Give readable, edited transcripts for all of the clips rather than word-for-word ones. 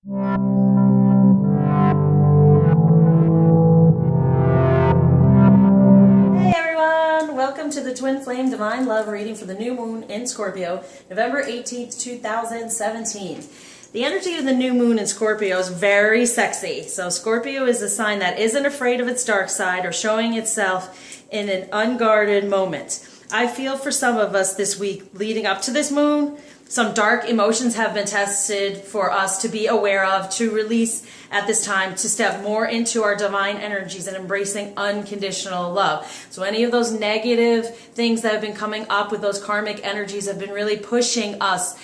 Welcome to the Twin Flame Divine Love reading for the new moon in Scorpio, November 18th, 2017. The energy of the new moon in Scorpio is very sexy. So Scorpio is a sign that isn't afraid of its dark side or showing itself in an unguarded moment. I feel for some of us this week leading up to this moon, some dark emotions have been tested for us to be aware of, to release at this time, to step more into our divine energies and embracing unconditional love. So any of those negative things that have been coming up with those karmic energies have been really pushing us.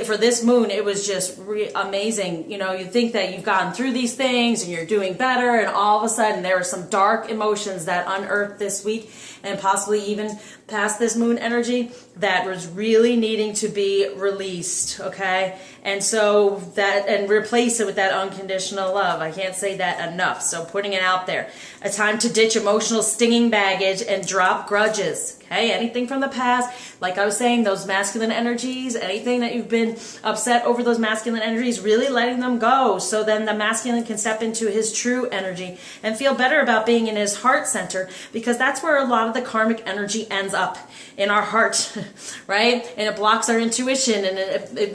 For this moon, it was just amazing. You know, you think that you've gotten through these things and you're doing better, and all of a sudden there are some dark emotions that unearthed this week and possibly even past this moon energy that was really needing to be released, okay? And so that, and replace it with that unconditional love. I can't say that enough. So putting it out there. A time to ditch emotional stinging baggage and drop grudges. Okay, anything from the past, like I was saying, those masculine energies, anything that you've been upset over those masculine energies, really letting them go so then the masculine can step into his true energy and feel better about being in his heart center, because that's where a lot of the karmic energy ends up, in our heart, right? And it blocks our intuition, and it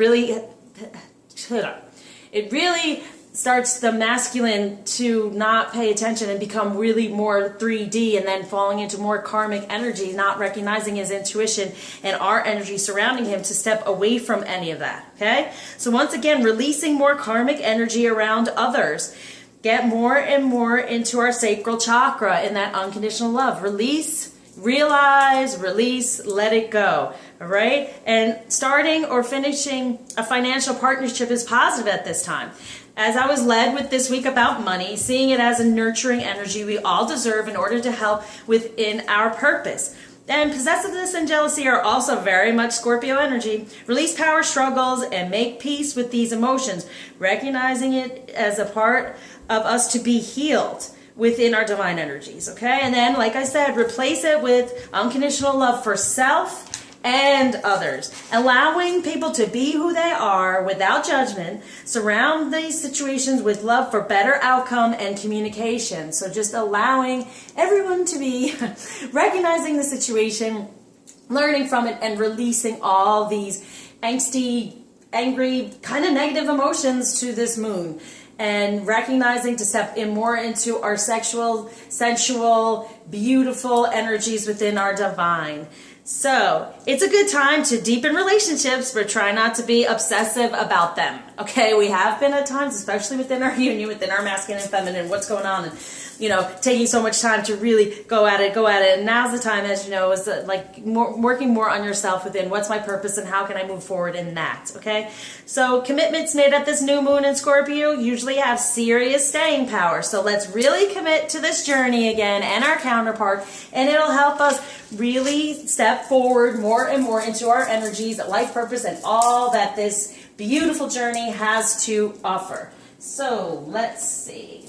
really starts the masculine to not pay attention and become really more 3D, and then falling into more karmic energy, not recognizing his intuition and our energy surrounding him to step away from any of that, okay? So once again, releasing more karmic energy around others. Get more and more into our sacral chakra in that unconditional love. Release, realize, release, let it go. All right? And starting or finishing a financial partnership is positive at this time. As I was led with this week about money, seeing it as a nurturing energy we all deserve in order to help within our purpose. And possessiveness and jealousy are also very much Scorpio energy. Release power struggles and make peace with these emotions, recognizing it as a part of us to be healed within our divine energies, okay? And then, like I said, replace it with unconditional love for self and others, allowing people to be who they are without judgment. Surround these situations with love for better outcome and communication. So just allowing everyone to be recognizing the situation, learning from it, and releasing all these angsty, angry, kind of negative emotions to this moon. And recognizing to step in more into our sexual, sensual, beautiful energies within our divine. So, it's a good time to deepen relationships, but try not to be obsessive about them. Okay, we have been at times, especially within our union, within our masculine and feminine, what's going on, and, you know, taking so much time to really go at it. And now's the time, as you know, is like working more on yourself within what's my purpose and how can I move forward in that, okay? So, commitments made at this new moon in Scorpio usually have serious staying power. So, let's really commit to this journey again and our counterpart, and it'll help us really step forward more and more into our energies, life purpose, and all that this beautiful journey has to offer. So let's see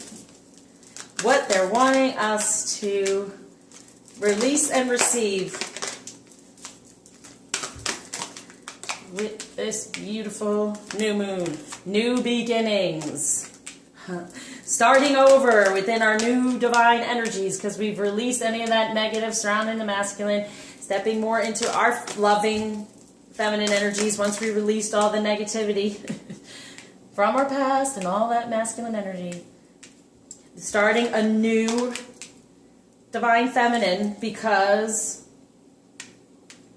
what they're wanting us to release and receive with this beautiful new moon. New beginnings. Starting over within our new divine energies, because we've released any of that negative surrounding the masculine, stepping more into our loving feminine energies once we released all the negativity from our past and all that masculine energy. Starting a new divine feminine because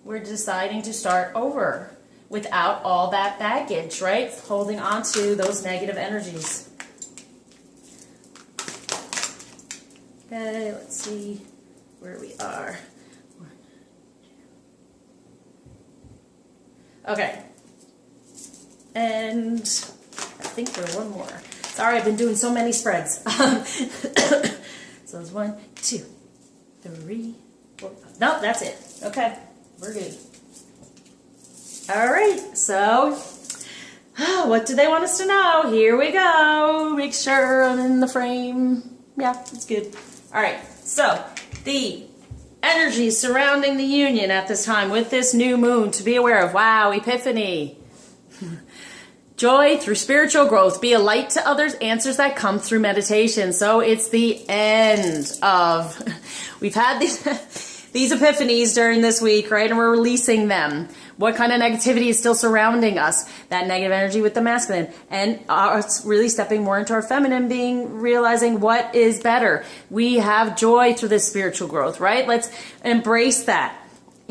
we're deciding to start over without all that baggage, right? Holding on to those negative energies. Okay, let's see where we are. Okay. And I think we're one more. Sorry, I've been doing so many spreads. So it's 1, 2, 3, 4, 5. No, that's it. Okay, we're good. All right, so what do they want us to know? Here we go. Make sure I'm in the frame. Yeah, it's good. All right, so the energy surrounding the union at this time with this new moon to be aware of. Wow, Epiphany. Joy through spiritual growth. Be a light to others. Answers that come through meditation. So it's the end of, we've had these epiphanies during this week, right? And we're releasing them. What kind of negativity is still surrounding us? That negative energy with the masculine. And us really stepping more into our feminine, realizing what is better. We have joy through this spiritual growth, right? Let's embrace that.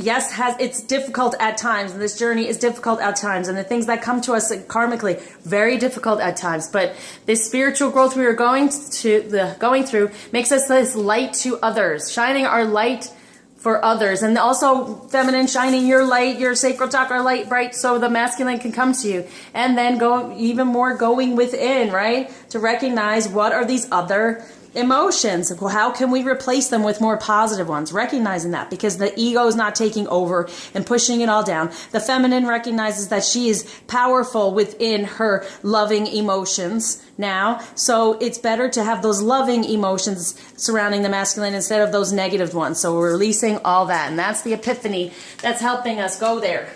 Yes, it's difficult at times, and this journey is difficult at times, and the things that come to us karmically, very difficult at times. But this spiritual growth we are going through makes us this light to others, shining our light for others, and also feminine, shining your light, your sacral chakra light bright, so the masculine can come to you, and then go even more going within, right, to recognize what are these other emotions. Well, how can we replace them with more positive ones? Recognizing that, because the ego is not taking over and pushing it all down. The feminine recognizes that she is powerful within her loving emotions now. So it's better to have those loving emotions surrounding the masculine instead of those negative ones. So we're releasing all that. And that's the epiphany that's helping us go there.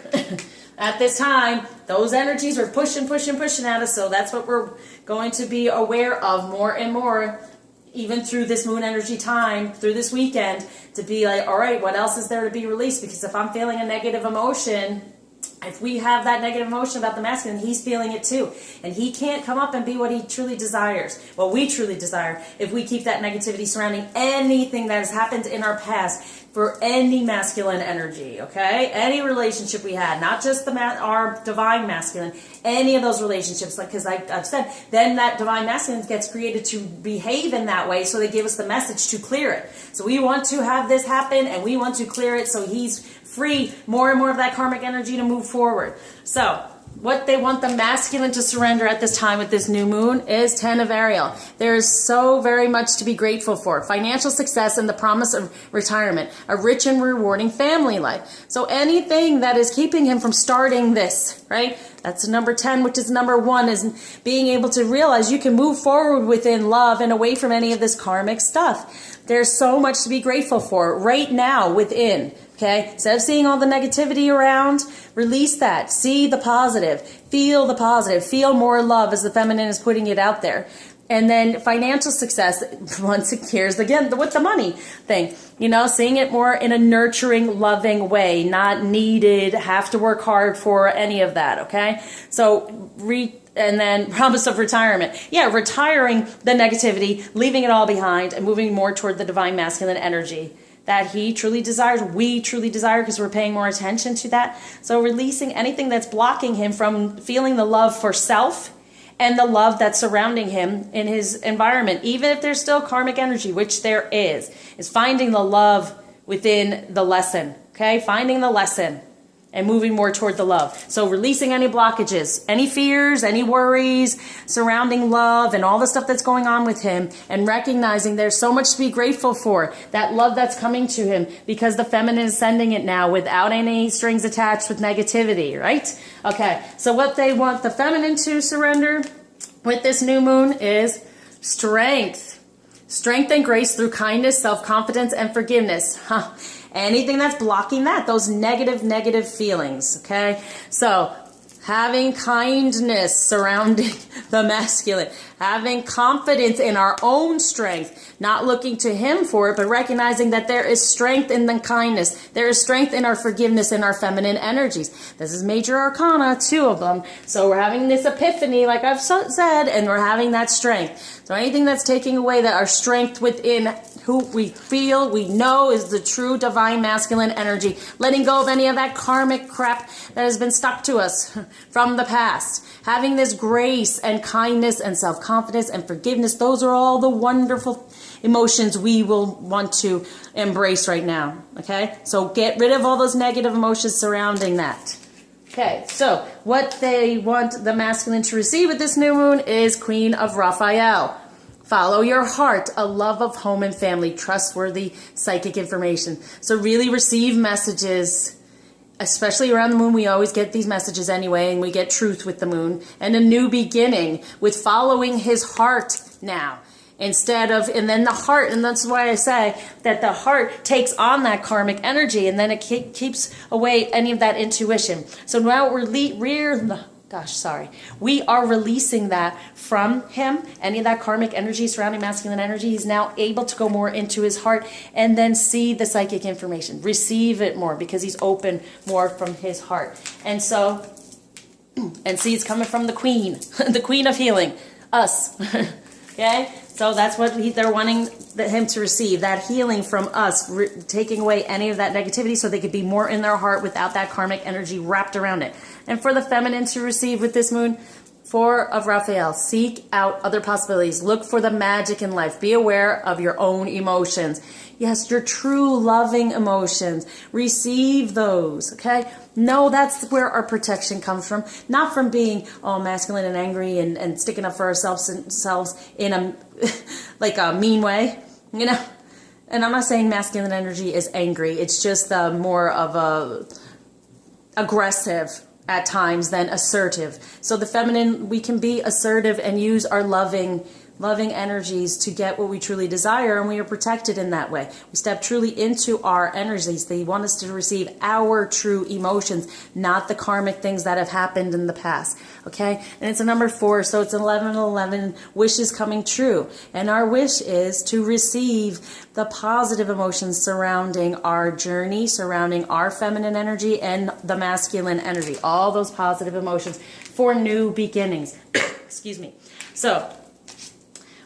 At this time, those energies are pushing at us. So that's what we're going to be aware of more and more, even through this moon energy time, through this weekend, to be like, all right, what else is there to be released? Because if I'm feeling a negative emotion, if we have that negative emotion about the masculine, he's feeling it too. And he can't come up and be what he truly desires, what we truly desire, if we keep that negativity surrounding anything that has happened in our past for any masculine energy, okay? Any relationship we had, not just our divine masculine, any of those relationships, because like I've said, then that divine masculine gets created to behave in that way, so they give us the message to clear it. So we want to have this happen, and we want to clear it so he's free more and more of that karmic energy to move forward. So what they want the masculine to surrender at this time with this new moon is 10 of Ariel. There is so very much to be grateful for. Financial success and the promise of retirement. A rich and rewarding family life. So anything that is keeping him from starting this, right? That's number 10, which is number 1, is being able to realize you can move forward within love and away from any of this karmic stuff. There's so much to be grateful for right now within. Okay, instead of seeing all the negativity around, release that. See the positive. Feel the positive. Feel more love as the feminine is putting it out there. And then financial success, here's again with the money thing. You know, seeing it more in a nurturing, loving way, not needed, have to work hard for any of that, okay? So, and then promise of retirement. Yeah, retiring the negativity, leaving it all behind, and moving more toward the divine masculine energy that he truly desires, we truly desire, because we're paying more attention to that. So releasing anything that's blocking him from feeling the love for self and the love that's surrounding him in his environment, even if there's still karmic energy, which there is finding the love within the lesson, okay? Finding the lesson and moving more toward the love. So releasing any blockages, any fears, any worries surrounding love and all the stuff that's going on with him, and recognizing there's so much to be grateful for, that love that's coming to him, because the feminine is sending it now without any strings attached with negativity, right? Okay, so what they want the feminine to surrender with this new moon is strength. Strength and grace through kindness, self-confidence, and forgiveness. Anything that's blocking that, those negative feelings, okay? So having kindness surrounding the masculine, having confidence in our own strength, not looking to him for it, but recognizing that there is strength in the kindness. There is strength in our forgiveness and our feminine energies. This is major arcana, 2 of them. So we're having this epiphany, like I've said, and we're having that strength. So anything that's taking away that our strength within who we feel, we know is the true divine masculine energy. Letting go of any of that karmic crap that has been stuck to us from the past. Having this grace and kindness and self-confidence and forgiveness, those are all the wonderful emotions we will want to embrace right now. Okay? So get rid of all those negative emotions surrounding that. Okay, so what they want the masculine to receive with this new moon is Queen of Raphael. Follow your heart, a love of home and family, trustworthy psychic information. So really receive messages, especially around the moon. We always get these messages anyway, and we get truth with the moon. And a new beginning with following his heart now. Instead of, and then the heart, and that's why I say that the heart takes on that karmic energy, and then it keeps away any of that intuition. So now we're We are releasing that from him. Any of that karmic energy surrounding masculine energy, he's now able to go more into his heart and then see the psychic information, receive it more because he's open more from his heart. And so, and see, it's coming from the queen, the queen of healing, us. Okay? So that's what they're wanting him to receive, that healing from us, taking away any of that negativity so they could be more in their heart without that karmic energy wrapped around it. And for the feminine to receive with this moon, 4 of Raphael, seek out other possibilities. Look for the magic in life. Be aware of your own emotions. Yes, your true loving emotions. Receive those, okay? No, that's where our protection comes from. Not from being all masculine and angry and sticking up for ourselves in a like a mean way, you know? And I'm not saying masculine energy is angry. It's just more of a aggressive at times than assertive. So the feminine, we can be assertive and use our loving energies to get what we truly desire, and we are protected in that way. We step truly into our energies. They want us to receive our true emotions, not the karmic things that have happened in the past. Okay? And it's a number 4, so it's 1111 wishes coming true. And our wish is to receive the positive emotions surrounding our journey, surrounding our feminine energy and the masculine energy. All those positive emotions for new beginnings. Excuse me. So,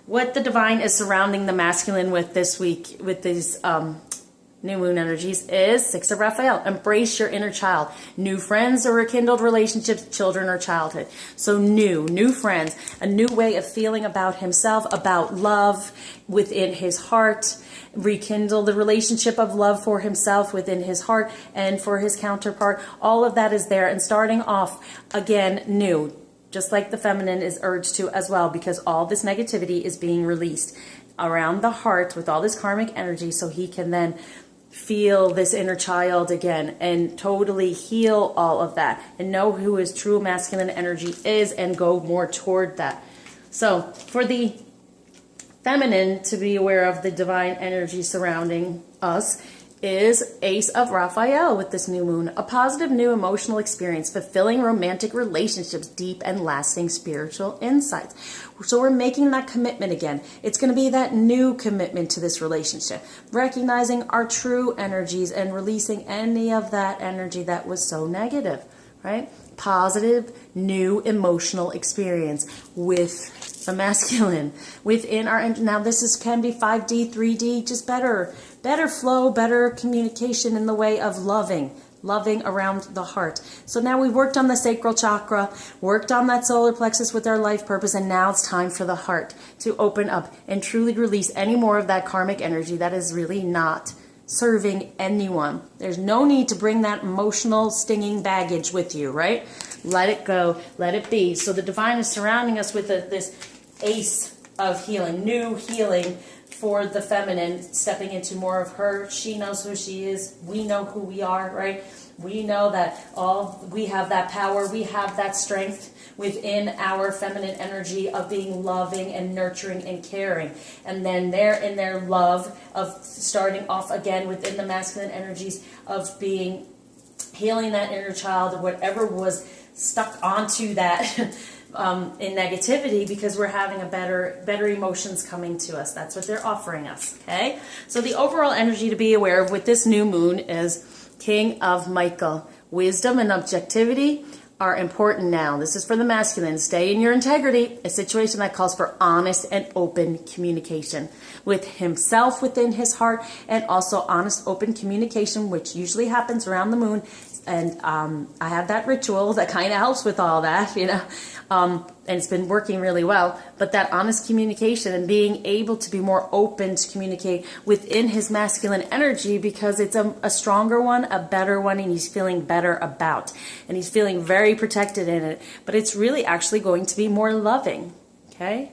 what the divine is surrounding the masculine with this week, with these new moon energies, is 6 of Raphael. Embrace your inner child. New friends or rekindled relationships, children or childhood. So new friends, a new way of feeling about himself, about love within his heart. Rekindle the relationship of love for himself within his heart and for his counterpart. All of that is there, and starting off again new. Just like the feminine is urged to as well, because all this negativity is being released around the heart with all this karmic energy, so he can then feel this inner child again and totally heal all of that and know who his true masculine energy is and go more toward that. So for the feminine to be aware of the divine energy surrounding us is Ace of Raphael with this new moon. A positive new emotional experience, fulfilling romantic relationships, deep and lasting spiritual insights. So we're making that commitment again. It's going to be that new commitment to this relationship. Recognizing our true energies and releasing any of that energy that was so negative, right? Positive, new emotional experience with the masculine within our. Now this can be 5D, 3D, just better flow, better communication in the way of loving around the heart. So now we've worked on the sacral chakra, worked on that solar plexus with our life purpose, and now it's time for the heart to open up and truly release any more of that karmic energy that is really not serving anyone. There's no need to bring that emotional stinging baggage with you, right? Let it go, let it be. So the divine is surrounding us with this ace of healing, new healing for the feminine, stepping into more of her. She knows who she is. We know who we are, right? We know that we have that power, we have that strength within our feminine energy of being loving and nurturing and caring. And then they're in their love of starting off again within the masculine energies of being healing that inner child, whatever was stuck onto that in negativity, because we're having a better emotions coming to us. That's what they're offering us. Okay, so the overall energy to be aware of with this new moon is King of Michael. Wisdom and objectivity are important now. This is for the masculine. Stay in your integrity. A situation that calls for honest and open communication with himself within his heart, and also honest, open communication, which usually happens around the moon. And I have that ritual that kind of helps with all that, you know, and it's been working really well. But that honest communication and being able to be more open to communicate within his masculine energy, because it's a stronger one, a better one, and he's feeling better about. And he's feeling very protected in it. But it's really actually going to be more loving, okay?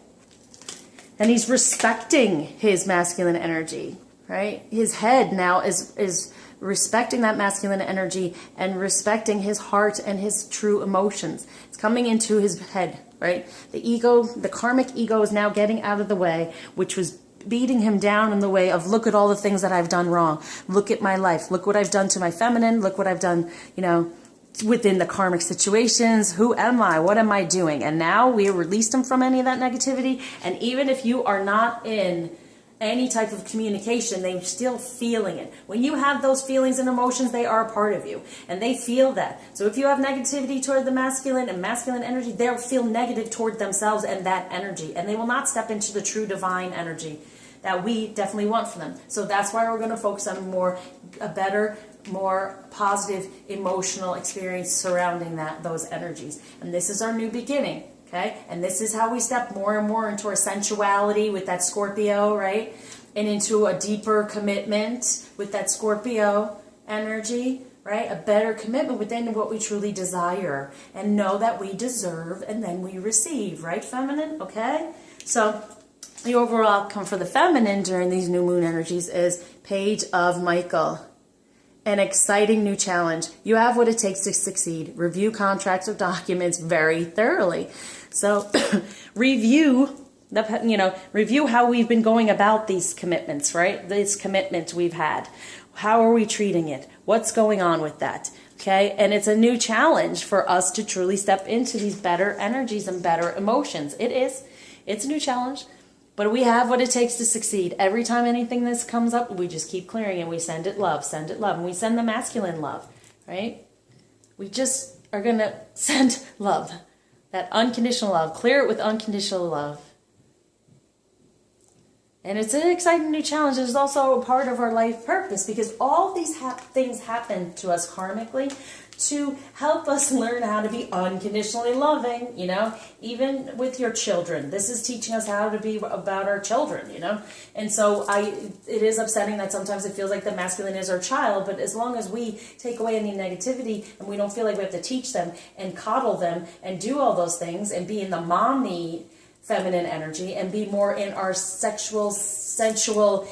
And he's respecting his masculine energy, right? His head now is respecting that masculine energy and respecting his heart and his true emotions. It's coming into his head, right? The ego, the karmic ego, is now getting out of the way, which was beating him down in the way of, look at all the things that I've done wrong. Look at my life. Look what I've done to my feminine. Look what I've done, you know, within the karmic situations. Who am I? What am I doing? And now we released them from any of that negativity. And even if you are not in any type of communication, they're still feeling it. When you have those feelings and emotions, they are a part of you and they feel that. So if you have negativity toward the masculine and masculine energy, they'll feel negative toward themselves and that energy, and they will not step into the true divine energy that we definitely want for them. So that's why we're going to focus on a better, more positive emotional experience surrounding those energies. And this is our new beginning. Okay? And this is how we step more and more into our sensuality with that Scorpio, right? And into a deeper commitment with that Scorpio energy, right? A better commitment within what we truly desire and know that we deserve, and then we receive, right, feminine? Okay? So the overall outcome for the feminine during these new moon energies is Page of Michael. An exciting new challenge. You have what it takes to succeed. Review contracts or documents very thoroughly. So review how we've been going about these commitments, right? This commitment we've had. How are we treating it? What's going on with that? Okay? And it's a new challenge for us to truly step into these better energies and better emotions. It is. It's a new challenge. But we have what it takes to succeed. Every time anything this comes up, we just keep clearing and we send it love, and we send the masculine love, right? We just are going to send love, that unconditional love, clear it with unconditional love. And it's an exciting new challenge. It's also a part of our life purpose, because all these things happen to us karmically to help us learn how to be unconditionally loving, even with your children. This is teaching us how to be about our children, And so it is upsetting that sometimes it feels like the masculine is our child, but as long as we take away any negativity and we don't feel like we have to teach them and coddle them and do all those things and be in the mommy feminine energy and be more in our sexual, sensual,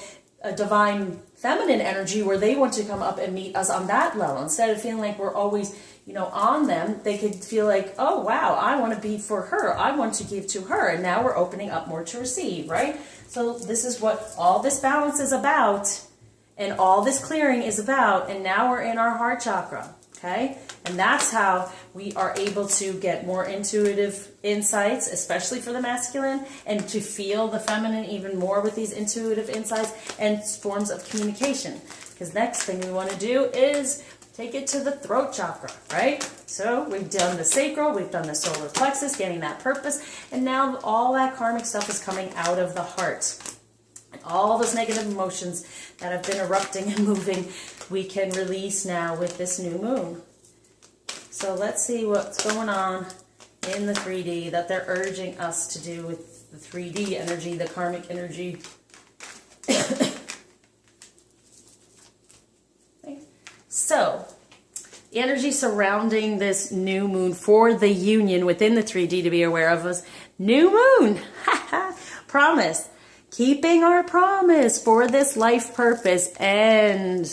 divine feminine energy where they want to come up and meet us on that level. Instead of feeling like we're always, on them, they could feel like, oh, wow, I want to be for her. I want to give to her. And now we're opening up more to receive, right? So this is what all this balance is about and all this clearing is about. And now we're in our heart chakra, okay? And that's how we are able to get more intuitive insights, especially for the masculine, and to feel the feminine even more with these intuitive insights and forms of communication. Because next thing we want to do is take it to the throat chakra, right? So we've done the sacral, we've done the solar plexus, getting that purpose, and now all that karmic stuff is coming out of the heart. And all those negative emotions that have been erupting and moving, we can release now with this new moon. So let's see what's going on in the 3D that they're urging us to do with the 3D energy, the karmic energy. So, the energy surrounding this new moon for the union within the 3D to be aware of is new moon. Promise. Keeping our promise for this life purpose and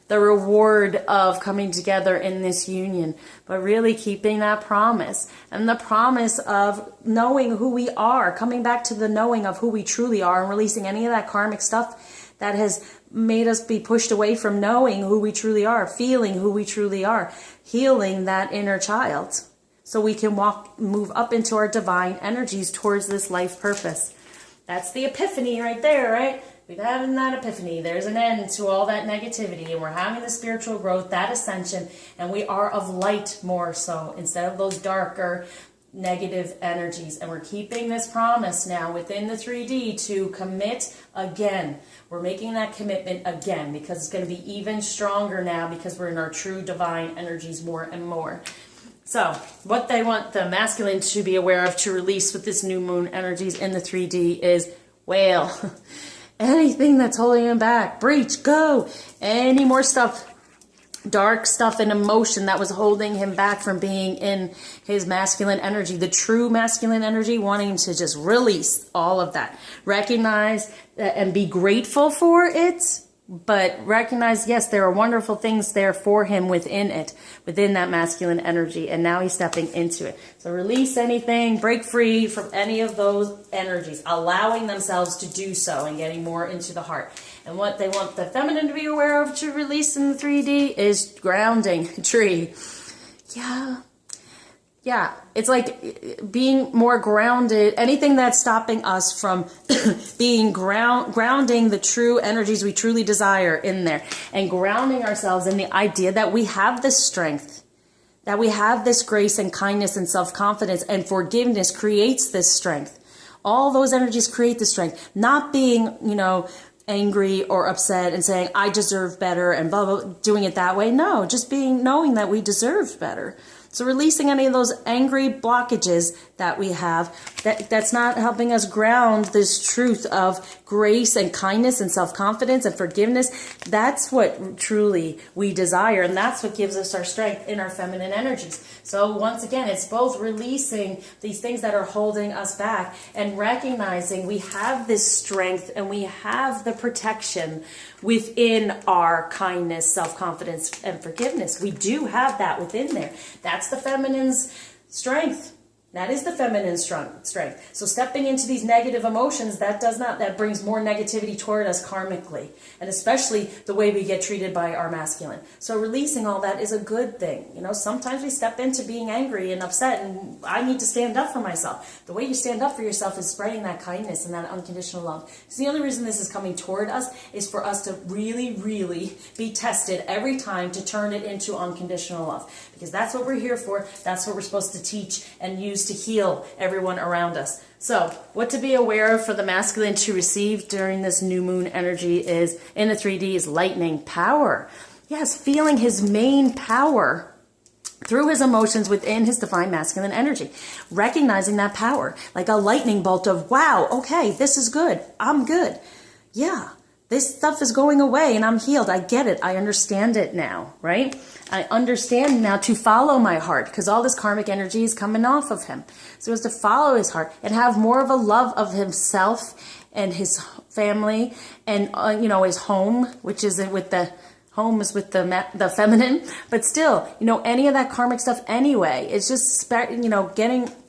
the reward of coming together in this union, but really keeping that promise and the promise of knowing who we are, coming back to the knowing of who we truly are and releasing any of that karmic stuff that has made us be pushed away from knowing who we truly are, feeling who we truly are, healing that inner child so we can move up into our divine energies towards this life purpose. That's the epiphany right there, right? We're having that epiphany. There's an end to all that negativity, and we're having the spiritual growth, that ascension, and we are of light more so instead of those darker negative energies. And we're keeping this promise now within the 3D to commit again. We're making that commitment again because it's going to be even stronger now because we're in our true divine energies more and more. So what they want the masculine to be aware of to release with this new moon energies in the 3D is whale. Anything that's holding him back, breach, go. Any more stuff, dark stuff and emotion that was holding him back from being in his masculine energy, the true masculine energy, wanting him to just release all of that. Recognize and be grateful for it, but recognize, yes, there are wonderful things there for him within it, within that masculine energy, and now he's stepping into it. So release anything, break free from any of those energies, allowing themselves to do so and getting more into the heart. And what they want the feminine to be aware of to release in the 3D is grounding, tree. Yeah, it's like being more grounded. Anything that's stopping us from being grounding the true energies we truly desire in there, and grounding ourselves in the idea that we have this strength, that we have this grace and kindness and self-confidence, and forgiveness creates this strength. All those energies create the strength. Not being, angry or upset and saying, I deserve better and blah, blah, doing it that way. No, just knowing that we deserve better. So releasing any of those angry blockages that we have, that's not helping us ground this truth of grace and kindness and self-confidence and forgiveness. That's what truly we desire, and that's what gives us our strength in our feminine energies. So once again, it's both releasing these things that are holding us back and recognizing we have this strength and we have the protection within our kindness, self-confidence, and forgiveness. We do have that within there. That's the feminine's strength. That is the feminine strength. So stepping into these negative emotions, that brings more negativity toward us karmically, and especially the way we get treated by our masculine. So releasing all that is a good thing. Sometimes we step into being angry and upset, and I need to stand up for myself. The way you stand up for yourself is spreading that kindness and that unconditional love. So the only reason this is coming toward us is for us to really, really be tested every time to turn it into unconditional love. Because that's what we're here for. That's what we're supposed to teach and use to heal everyone around us. So what to be aware of for the masculine to receive during this new moon energy is, in the 3D, is lightning power. Yes, feeling his main power through his emotions within his divine masculine energy. Recognizing that power, like a lightning bolt of, wow, okay, this is good. I'm good. Yeah, this stuff is going away and I'm healed. I get it. I understand it now, right? I understand now to follow my heart, because all this karmic energy is coming off of him. So it's to follow his heart and have more of a love of himself and his family and, his home, which is with the home is with the feminine, but still, any of that karmic stuff anyway. It's just,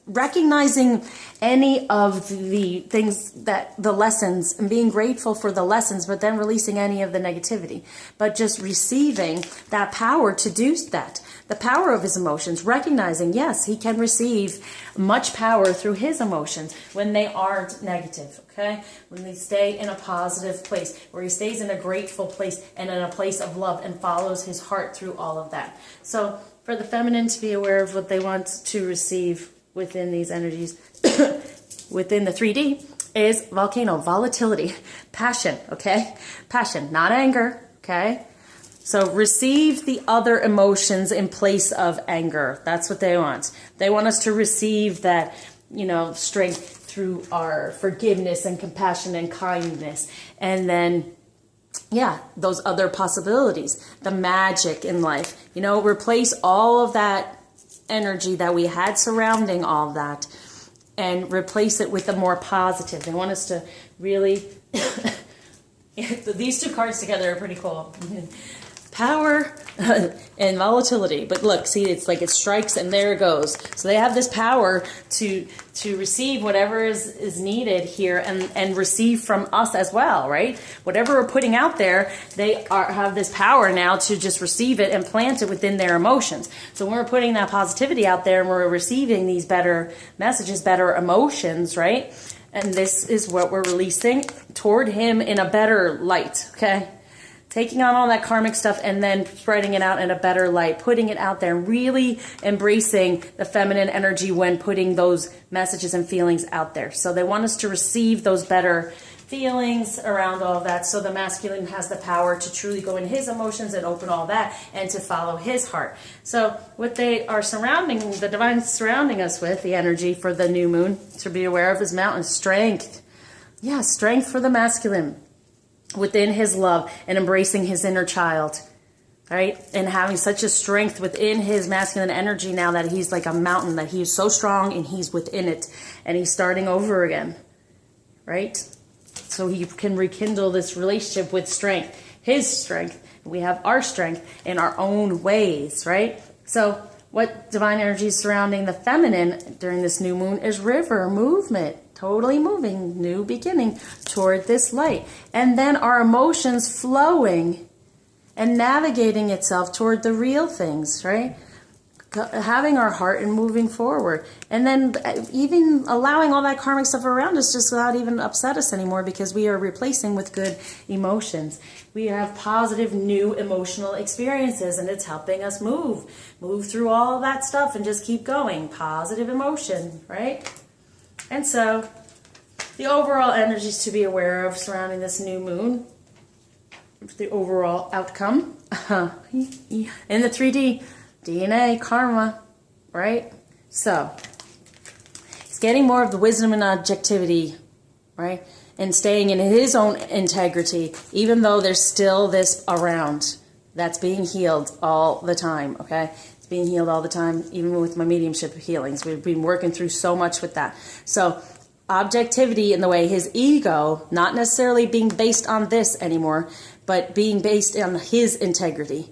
recognizing any of the things, the lessons, and being grateful for the lessons, but then releasing any of the negativity, but just receiving that power to do that. The power of his emotions, recognizing, yes, he can receive much power through his emotions when they aren't negative, okay? When they stay in a positive place, where he stays in a grateful place and in a place of love and follows his heart through all of that. So for the feminine to be aware of what they want to receive within these energies, within the 3D, is volcano, volatility, passion, okay? Passion, not anger, okay? So receive the other emotions in place of anger. That's what they want. They want us to receive that, strength through our forgiveness and compassion and kindness. And then, those other possibilities, the magic in life, replace all of that energy that we had surrounding all of that and replace it with a more positive. They want us to really, these two cards together are pretty cool. Power and volatility. But look, see, it's like it strikes and there it goes. So they have this power to receive whatever is needed here and receive from us as well, right? Whatever we're putting out there, they have this power now to just receive it and plant it within their emotions. So when we're putting that positivity out there and we're receiving these better messages, better emotions, right? And this is what we're releasing toward him in a better light, okay? Taking on all that karmic stuff and then spreading it out in a better light, putting it out there, really embracing the feminine energy when putting those messages and feelings out there. So they want us to receive those better feelings around all of that, so the masculine has the power to truly go in his emotions and open all that and to follow his heart. So what they are surrounding, the divine surrounding us with, the energy for the new moon, to be aware of is mountain strength. Yeah, strength for the masculine within his love and embracing his inner child, right? And having such a strength within his masculine energy now that he's like a mountain, that he's so strong and he's within it and he's starting over again, right? So he can rekindle this relationship with strength, his strength. We have our strength in our own ways, right? So what divine energy is surrounding the feminine during this new moon is river movement. Totally moving, new beginning toward this light. And then our emotions flowing and navigating itself toward the real things, right? having our heart and moving forward. And then even allowing all that karmic stuff around us just without even upset us anymore, because we are replacing with good emotions. We have positive new emotional experiences, and it's helping us move through all that stuff and just keep going. Positive emotion, right? And so the overall energies to be aware of surrounding this new moon, the overall outcome in the 3D DNA karma, right? So he's getting more of the wisdom and objectivity, right? And staying in his own integrity, even though there's still this around that's being healed all the time, okay? It's being healed all the time, even with my mediumship healings. We've been working through so much with that. So objectivity in the way his ego, not necessarily being based on this anymore, but being based on his integrity.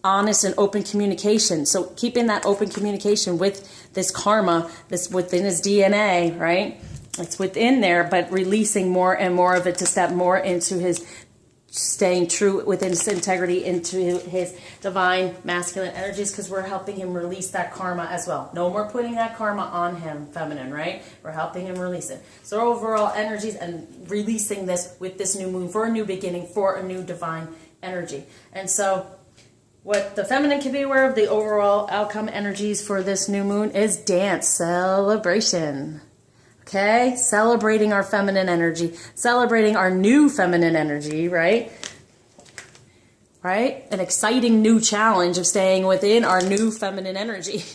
Honest and open communication. So keeping that open communication with this karma, this within his DNA, right? It's within there, but releasing more and more of it to step more into his staying true within his integrity, into his divine masculine energies, because we're helping him release that karma as well. No more putting that karma on him, feminine, right? We're helping him release it. So overall energies and releasing this with this new moon for a new beginning, for a new divine energy. And so what the feminine can be aware of, the overall outcome energies for this new moon is dance, celebration. Okay? Celebrating our feminine energy, celebrating our new feminine energy, right? Right? An exciting new challenge of staying within our new feminine energy.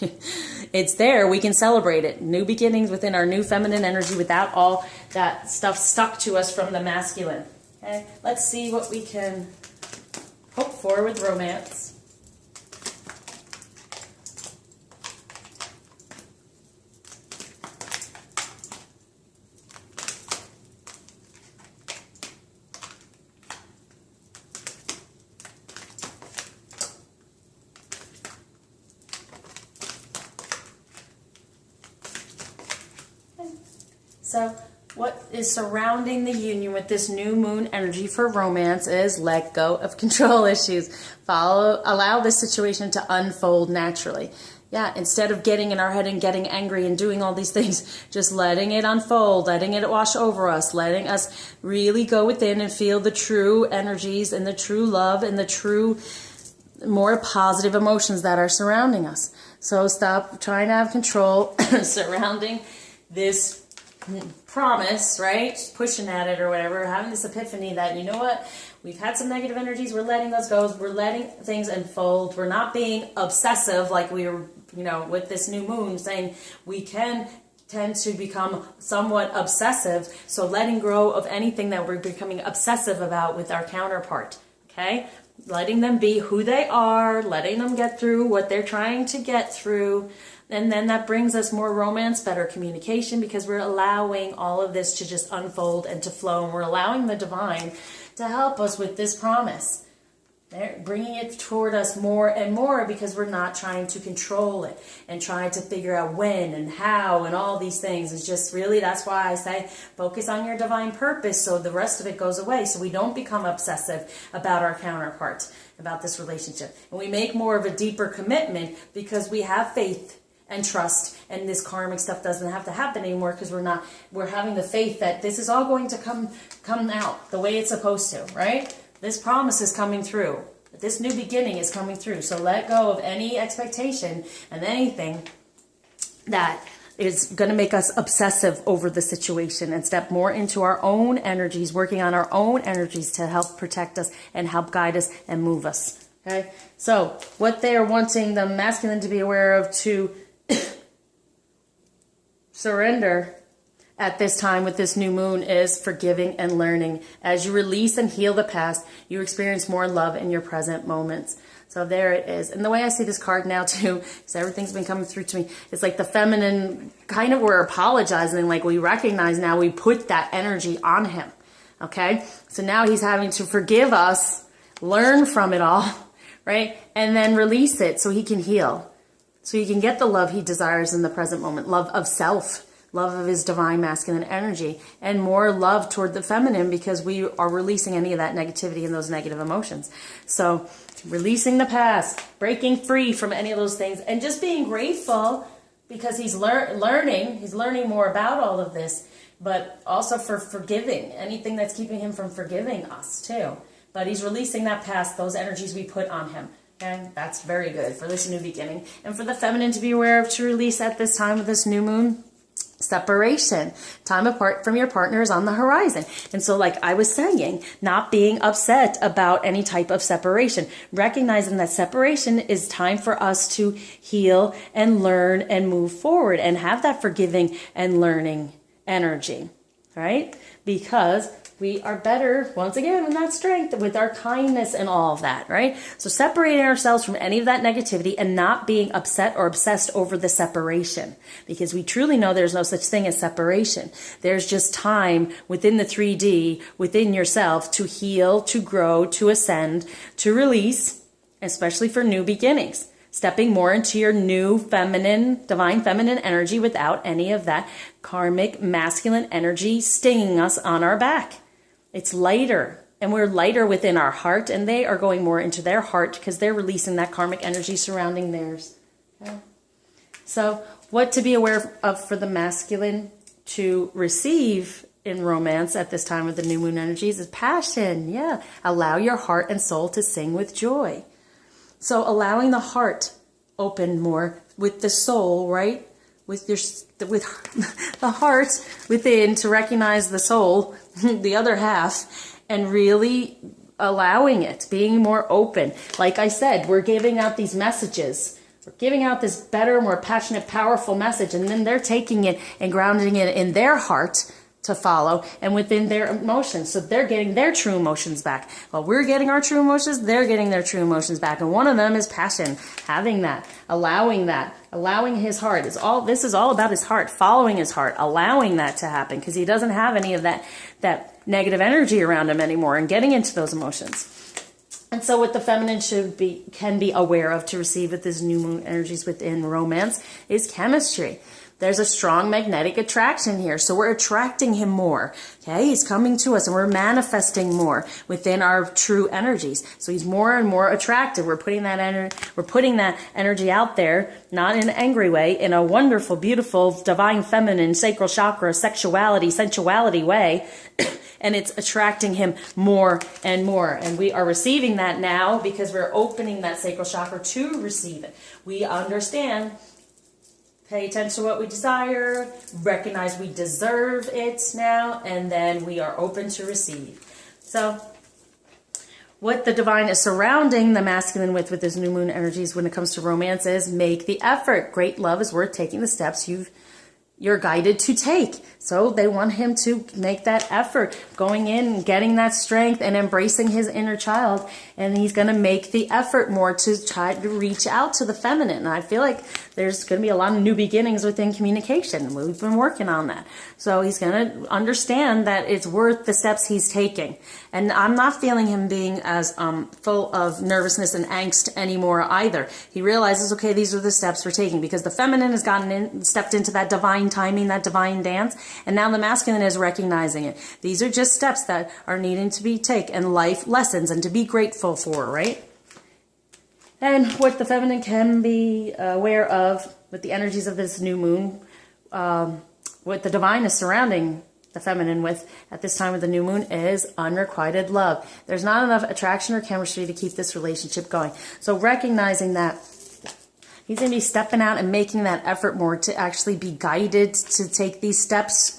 It's there. We can celebrate it. New beginnings within our new feminine energy without all that stuff stuck to us from the masculine. Okay? Let's see what we can hope for with romance. So what is surrounding the union with this new moon energy for romance is let go of control issues. Allow this situation to unfold naturally. Yeah, instead of getting in our head and getting angry and doing all these things, just letting it unfold, letting it wash over us, letting us really go within and feel the true energies and the true love and the true more positive emotions that are surrounding us. So stop trying to have control surrounding this promise, right? Pushing at it or whatever, having this epiphany that, you know what, we've had some negative energies, we're letting those go, we're letting things unfold, we're not being obsessive like we were, with this new moon, saying we can tend to become somewhat obsessive, so letting go of anything that we're becoming obsessive about with our counterpart, okay? Letting them be who they are, letting them get through what they're trying to get through. And then that brings us more romance, better communication, because we're allowing all of this to just unfold and to flow. And we're allowing the divine to help us with this promise. They're bringing it toward us more and more, because we're not trying to control it and trying to figure out when and how and all these things. It's just really, that's why I say focus on your divine purpose, so the rest of it goes away, so we don't become obsessive about our counterparts, about this relationship. And we make more of a deeper commitment because we have faith and trust, and this karmic stuff doesn't have to happen anymore, because we're having the faith that this is all going to come out the way it's supposed to, right? This promise is coming through. This new beginning is coming through. So let go of any expectation and anything that is going to make us obsessive over the situation, and step more into our own energies, working on our own energies to help protect us and help guide us and move us. Okay? So what they are wanting the masculine to be aware of, to surrender at this time with this new moon, is forgiving and learning. As you release and heal the past, you experience more love in your present moments. So there it is. And the way I see this card now too, because everything's been coming through to me, it's like the feminine, kind of, we're apologizing, like we recognize now we put that energy on him. Okay? So now he's having to forgive us, learn from it all, right? And then release it so he can heal. So he can get the love he desires in the present moment. Love of self. love of his divine masculine energy, and more love toward the feminine, because we are releasing any of that negativity and those negative emotions. So releasing the past, breaking free from any of those things, and just being grateful because he's learning more about all of this, but also for forgiving anything that's keeping him from forgiving us too. But he's releasing that past, those energies we put on him. And that's very good for this new beginning. And for the feminine to be aware of, to release at this time of this new moon, separation. Time apart from your partner is on the horizon. And so, like I was saying, not being upset about any type of separation. Recognizing that separation is time for us to heal and learn and move forward and have that forgiving and learning energy, right? Because we are better, once again, with that strength, with our kindness and all of that, right? So separating ourselves from any of that negativity and not being upset or obsessed over the separation, because we truly know there's no such thing as separation. There's just time within the 3D, within yourself, to heal, to grow, to ascend, to release, especially for new beginnings. Stepping more into your new feminine, divine feminine energy without any of that karmic masculine energy stinging us on our back. It's lighter, and we're lighter within our heart, and they are going more into their heart because they're releasing that karmic energy surrounding theirs. Okay? So what to be aware of for the masculine to receive in romance at this time of the new moon energies is passion. Yeah. Allow your heart and soul to sing with joy. So allowing the heart open more with the soul, right? With the heart within to recognize the soul, the other half, and really allowing it, being more open. Like I said, we're giving out these messages. We're giving out this better, more passionate, powerful message, and then they're taking it and grounding it in their heart to follow and within their emotions. So they're getting their true emotions back. While we're getting our true emotions, they're getting their true emotions back. And one of them is passion, having that, allowing his heart. This is all about his heart, following his heart, allowing that to happen, because he doesn't have any of that negative energy around him anymore, and getting into those emotions. And so what the feminine can be aware of to receive with this new moon energies within romance is chemistry. There's a strong magnetic attraction here. So we're attracting him more. Okay. He's coming to us and we're manifesting more within our true energies. So he's more and more attractive. We're putting that energy out there, not in an angry way, in a wonderful, beautiful, divine, feminine, sacral chakra, sexuality, sensuality way. And it's attracting him more and more. And we are receiving that now because we're opening that sacral chakra to receive it. We understand. Pay attention to what we desire, recognize we deserve it now, and then we are open to receive. So what the divine is surrounding the masculine with this new moon energies when it comes to romance is make the effort. Great love is worth taking the steps you're guided to take. So they want him to make that effort, going in and getting that strength and embracing his inner child. And he's going to make the effort more to try to reach out to the feminine. And I feel like there's going to be a lot of new beginnings within communication. We've been working on that. So he's going to understand that it's worth the steps he's taking. And I'm not feeling him being as full of nervousness and angst anymore either. He realizes, okay, these are the steps we're taking, because the feminine has stepped into that divine timing, that divine dance, and now the masculine is recognizing it. These are just steps that are needing to be taken, and life lessons, and to be grateful for, right? And what the feminine can be aware of with the energies of this new moon, what the divine is surrounding the feminine with at this time of the new moon is unrequited love. There's not enough attraction or chemistry to keep this relationship going. So recognizing that he's going to be stepping out and making that effort more to actually be guided to take these steps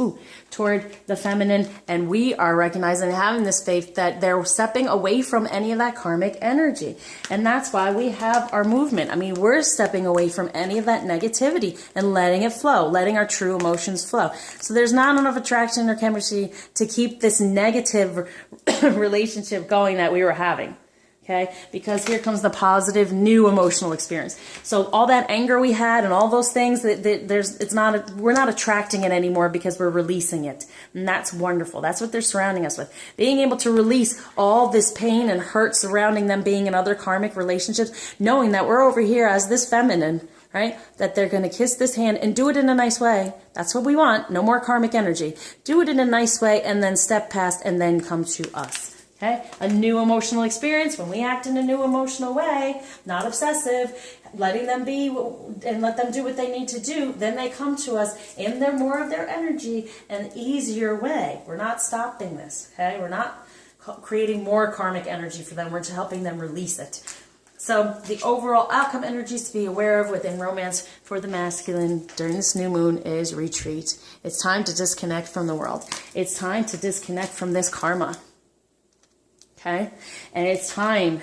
toward the feminine. And we are recognizing and having this faith that they're stepping away from any of that karmic energy. And that's why we have our movement. I mean, we're stepping away from any of that negativity and letting it flow, letting our true emotions flow. So there's not enough attraction or chemistry to keep this negative relationship going that we were having. Okay, because here comes the positive new emotional experience. So all that anger we had and all those things, we're not attracting it anymore because we're releasing it. And that's wonderful. That's what they're surrounding us with. Being able to release all this pain and hurt surrounding them being in other karmic relationships, knowing that we're over here as this feminine, right? That they're going to kiss this hand and do it in a nice way. That's what we want. No more karmic energy. Do it in a nice way and then step past and then come to us. Okay? A new emotional experience. When we act in a new emotional way, not obsessive, letting them be and let them do what they need to do, then they come to us in their more of their energy and easier way. We're not stopping this. Okay? We're not creating more karmic energy for them. We're helping them release it. So the overall outcome energies to be aware of within romance for the masculine during this new moon is retreat. It's time to disconnect from the world. It's time to disconnect from this karma. Okay? And it's time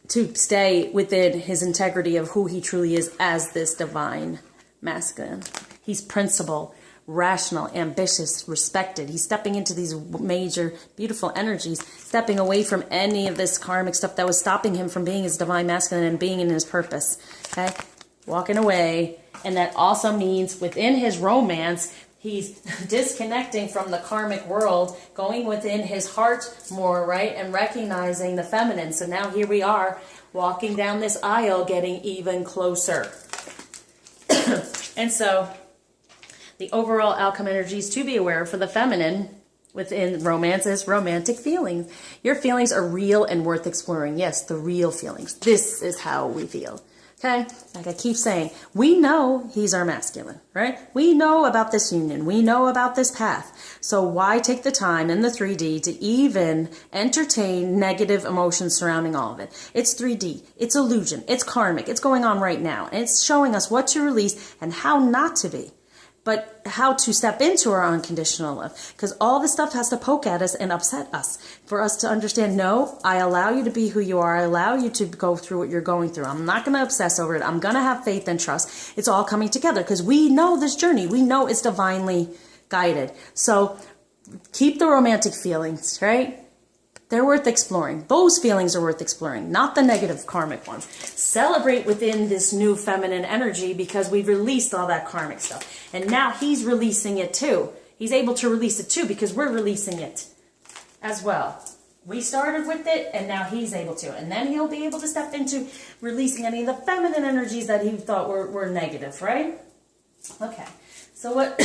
to stay within his integrity of who he truly is as this divine masculine. He's principled, rational, ambitious, respected. He's stepping into these major, beautiful energies, stepping away from any of this karmic stuff that was stopping him from being his divine masculine and being in his purpose. Okay? Walking away. And that also means within his romance, he's disconnecting from the karmic world, going within his heart more, right? And recognizing the feminine. So now here we are, walking down this aisle, getting even closer. And so the overall outcome energies to be aware of for the feminine within romance is romantic feelings. Your feelings are real and worth exploring. Yes, the real feelings. This is how we feel. Okay? Like I keep saying, we know he's our masculine, right? We know about this union. We know about this path. So why take the time in the 3D to even entertain negative emotions surrounding all of it? It's 3D. It's illusion. It's karmic. It's going on right now. And it's showing us what to release and how not to be. But how to step into our unconditional love. Because all this stuff has to poke at us and upset us. For us to understand, no, I allow you to be who you are. I allow you to go through what you're going through. I'm not going to obsess over it. I'm going to have faith and trust. It's all coming together. Because we know this journey. We know it's divinely guided. So keep the romantic feelings, right? They're worth exploring. Those feelings are worth exploring, not the negative karmic ones. Celebrate within this new feminine energy because we've released all that karmic stuff. And now he's releasing it too. He's able to release it too because we're releasing it as well. We started with it and now he's able to. And then he'll be able to step into releasing any of the feminine energies that he thought were negative, right? Okay. So what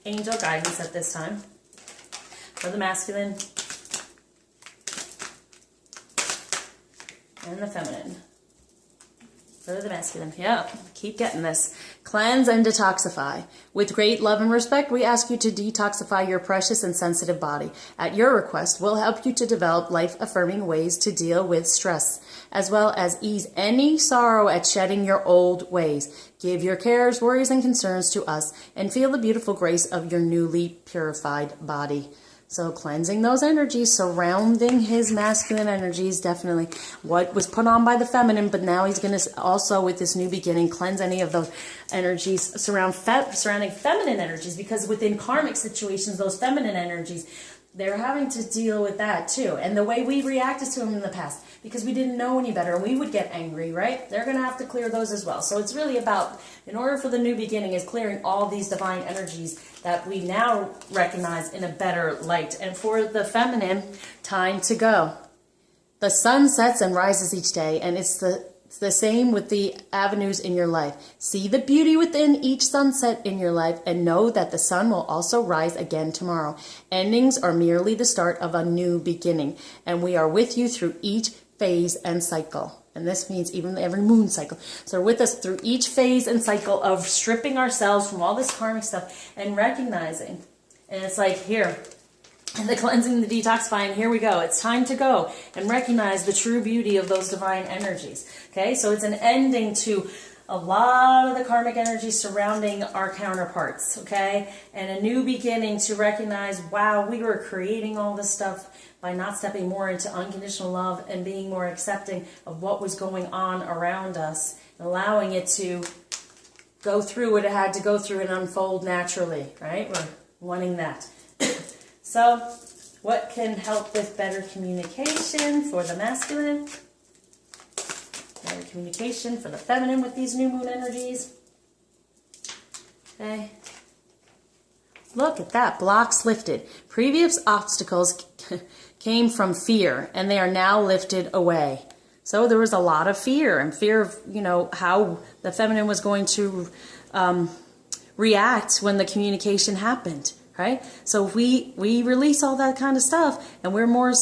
angel guidance at this time for the masculine and the feminine. For the masculine. Yeah, keep getting this. Cleanse and detoxify. With great love and respect, we ask you to detoxify your precious and sensitive body. At your request, we'll help you to develop life-affirming ways to deal with stress, as well as ease any sorrow at shedding your old ways. Give your cares, worries, and concerns to us, and feel the beautiful grace of your newly purified body. So cleansing those energies, surrounding his masculine energies, definitely what was put on by the feminine, but now he's going to also, with this new beginning, cleanse any of those energies surrounding feminine energies, because within karmic situations, those feminine energies, they're having to deal with that too. And the way we reacted to them in the past, because we didn't know any better, we would get angry, right? They're going to have to clear those as well. So it's really about, in order for the new beginning, is clearing all these divine energies that we now recognize in a better light. And for the feminine, time to go. The sun sets and rises each day, and it's the same with the avenues in your life. See the beauty within each sunset in your life and know that the sun will also rise again tomorrow. Endings are merely the start of a new beginning, and we are with you through each phase and cycle. And this means even every moon cycle. So with us through each phase and cycle of stripping ourselves from all this karmic stuff and recognizing. And it's like here, the cleansing, the detoxifying, here we go. It's time to go and recognize the true beauty of those divine energies. Okay, so it's an ending to a lot of the karmic energy surrounding our counterparts, okay? And a new beginning to recognize, wow, we were creating all this stuff by not stepping more into unconditional love and being more accepting of what was going on around us, and allowing it to go through what it had to go through and unfold naturally, right? We're wanting that. So, what can help with better communication for the masculine? Better communication for the feminine with these new moon energies. Okay. Look at that. Blocks lifted. Previous obstacles came from fear, and they are now lifted away. So there was a lot of fear, and fear of, you know, how the feminine was going to react when the communication happened, right? So if we release all that kind of stuff, and we're more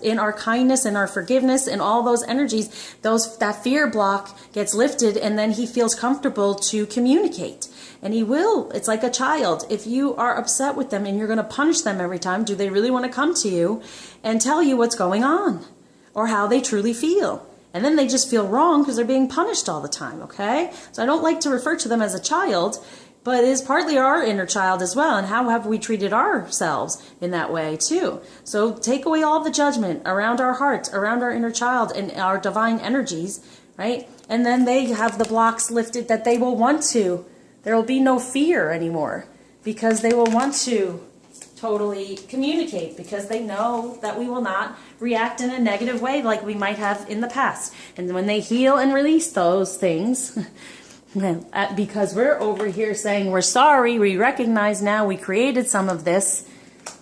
in our kindness and our forgiveness and all those energies, that fear block gets lifted, and then he feels comfortable to communicate. And he will. It's like a child. If you are upset with them and you're going to punish them every time, do they really want to come to you and tell you what's going on or how they truly feel? And then they just feel wrong because they're being punished all the time, okay? So I don't like to refer to them as a child, but it is partly our inner child as well. And how have we treated ourselves in that way too? So take away all the judgment around our hearts, around our inner child and our divine energies, right? And then they have the blocks lifted that they will want to. There will be no fear anymore because they will want to totally communicate because they know that we will not react in a negative way like we might have in the past. And when they heal and release those things, because we're over here saying we're sorry, we recognize now we created some of this,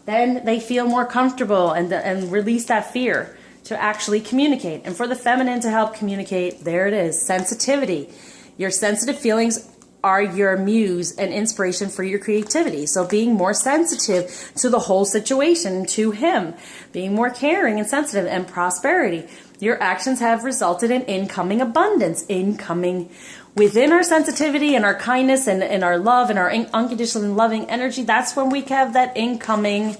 then they feel more comfortable and release that fear to actually communicate. And for the feminine to help communicate, there it is, sensitivity. Your sensitive feelings are your muse and inspiration for your creativity. So being more sensitive to the whole situation, to him, being more caring and sensitive, and prosperity. Your actions have resulted in incoming abundance, incoming within our sensitivity and our kindness and our love and our unconditional and loving energy. That's when we have that incoming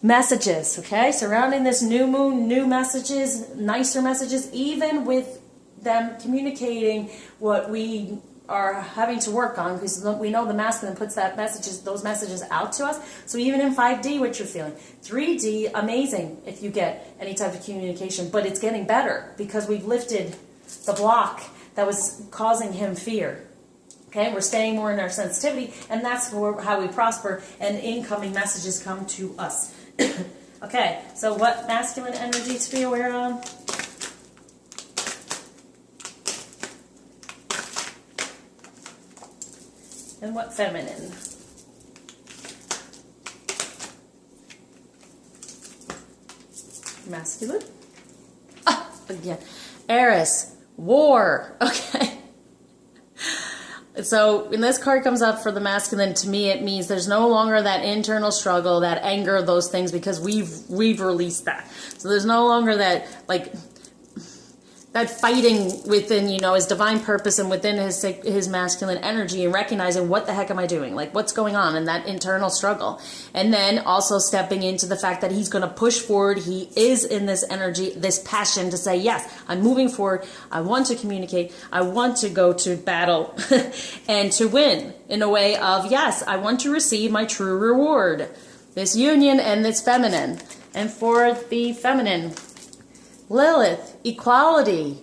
messages, okay? Surrounding this new moon, new messages, nicer messages, even with them communicating what we are having to work on, because we know the masculine puts those messages out to us. So even in 5D, what you're feeling, 3D, amazing if you get any type of communication, but it's getting better because we've lifted the block that was causing him fear. Okay, we're staying more in our sensitivity, and that's how we prosper, and incoming messages come to us. Okay, so what masculine energy to be aware of? And what feminine? Masculine? Ah, again. Eris, war. Okay. So when this card comes up for the masculine, to me it means there's no longer that internal struggle, that anger, those things, because we've released that. So there's no longer that that fighting within, you know, his divine purpose and within his masculine energy, and recognizing what the heck am I doing? Like, what's going on, and that internal struggle. And then also stepping into the fact that he's going to push forward. He is in this energy, this passion to say, yes, I'm moving forward. I want to communicate. I want to go to battle and to win in a way of, yes, I want to receive my true reward. This union and this feminine. And for the feminine, Lilith, equality,